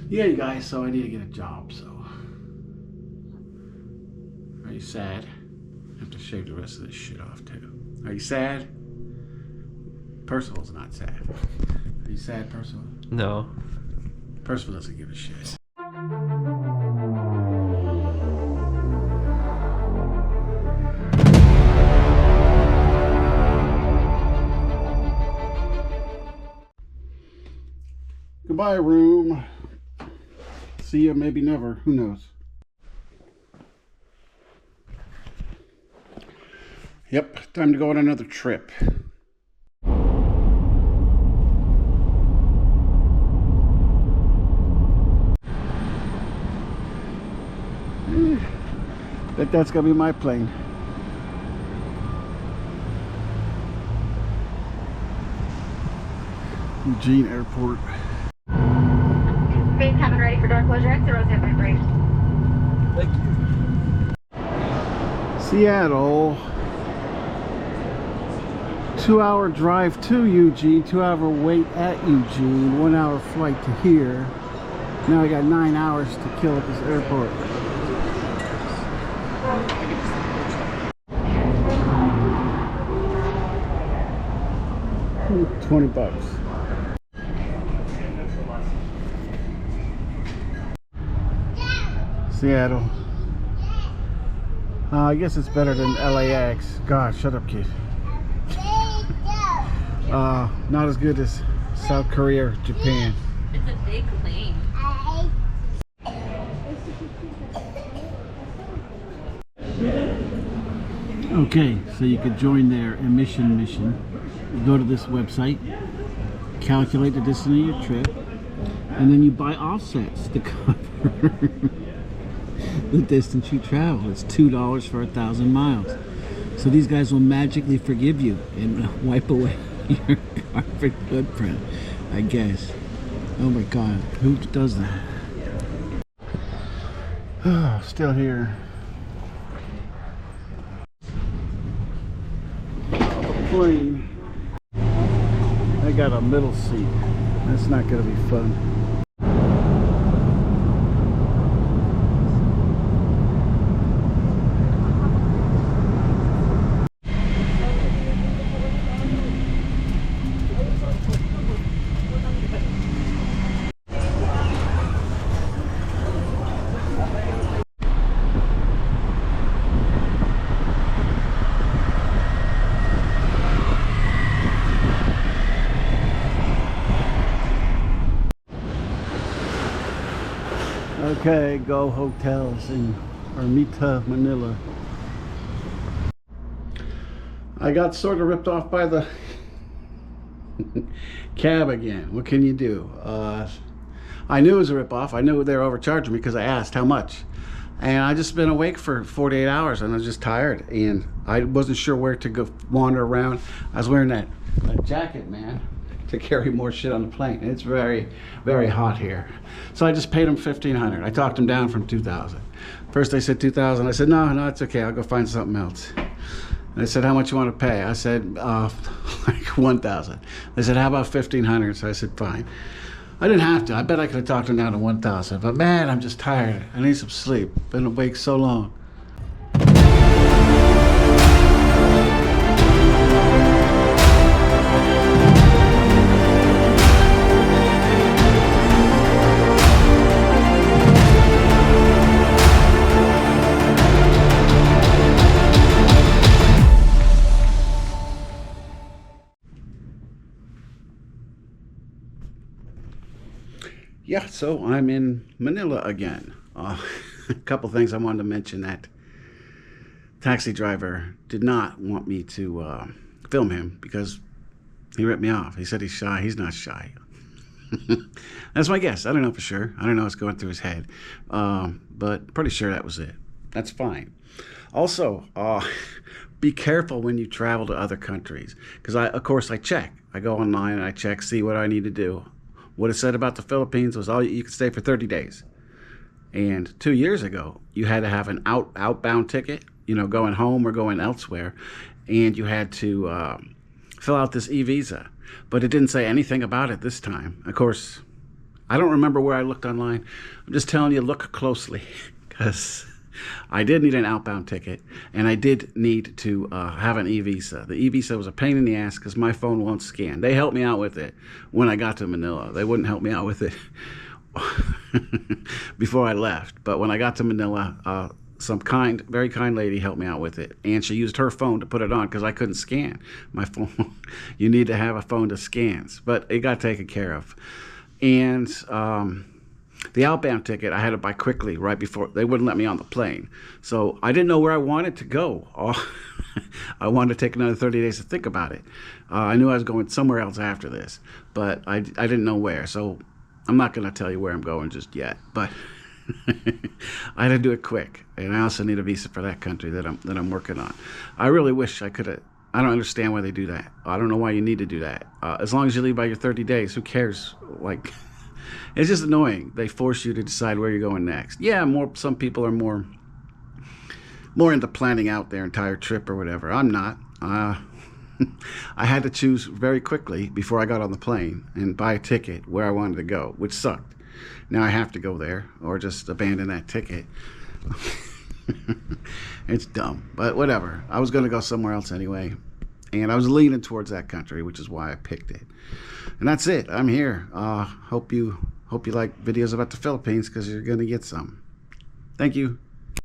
Yeah, you guys, so I need to get a job, so. Are you sad? I have to shave the rest of this shit off, too. Are you sad? Percival's not sad. Are you sad, Percival? No. Percival doesn't give a shit. Goodbye, room. See ya, maybe never. Who knows? Yep, time to go on another trip. That's gonna be my plane. Eugene Airport. Base cabin ready for door closure. X0 set by break. Thank you. Seattle. 2-hour drive to Eugene, 2-hour wait at Eugene, 1-hour flight to here. Now I got 9 hours to kill at this airport. $20. Seattle. I guess it's better than LAX. God, shut up, kid. Not as good as South Korea or Japan. It's a big plane. Okay, so you could join their emission mission. You go to this website, calculate the distance of your trip, and then you buy offsets to cover the distance you travel. It's $2 for 1,000 miles. So these guys will magically forgive you and wipe away your carbon footprint, I guess. Oh my God, who does that? Oh, still here. Plane. I got a middle seat. That's not going to be fun. Okay, go hotels in Ermita, Manila. I got sort of ripped off by the cab again. What can you do? I knew it was a rip-off. I knew they were overcharging me because I asked how much. And I just been awake for 48 hours and I was just tired. And I wasn't sure where to go wander around. I was wearing that jacket, man, to carry more shit on the plane. It's very, very hot here. So I just paid them $1,500. I talked them down from $2,000. First they said $2,000. I said, no, it's okay. I'll go find something else. And they said, how much you want to pay? I said, like $1,000. They said, how about $1,500? So I said, fine. I didn't have to. I bet I could have talked them down to $1,000. But man, I'm just tired. I need some sleep. Been awake so long. Yeah, so I'm in Manila again. A couple things I wanted to mention. That taxi driver did not want me to film him because he ripped me off. He said he's shy. He's not shy. That's my guess. I don't know for sure. I don't know what's going through his head. But pretty sure that was it. That's fine. Also, be careful when you travel to other countries. Because, of course, I check. I go online and I check, see what I need to do. What it said about the Philippines was you could stay for 30 days. And 2 years ago, you had to have an outbound ticket, you know, going home or going elsewhere. And you had to fill out this e-visa. But it didn't say anything about it this time. Of course, I don't remember where I looked online. I'm just telling you, look closely, because I did need an outbound ticket, and I did need to have an e-visa. The e-visa was a pain in the ass because my phone won't scan. They helped me out with it when I got to Manila. They wouldn't help me out with it before I left. But when I got to Manila, some very kind lady helped me out with it, and she used her phone to put it on because I couldn't scan my phone. You need to have a phone to scan, but it got taken care of. And the outbound ticket I had to buy quickly right before they wouldn't let me on the plane, so I didn't know where I wanted to go. I wanted to take another 30 days to think about it. I knew I was going somewhere else after this, but I didn't know where, so I'm not going to tell you where I'm going just yet, but I had to do it quick, and I also need a visa for that country that I'm working on. I really wish I could have. I don't understand why they do that. I don't know why you need to do that. As long as you leave by your 30 days, who cares? Like, it's just annoying. They force you to decide where you're going next. Yeah, some people are more into planning out their entire trip or whatever. I'm not. I had to choose very quickly before I got on the plane and buy a ticket where I wanted to go, which sucked. Now I have to go there or just abandon that ticket. It's dumb, but whatever. I was going to go somewhere else anyway, and I was leaning towards that country, which is why I picked it. And that's it. I'm here. Hope you like videos about the Philippines, because you're going to get some. Thank you.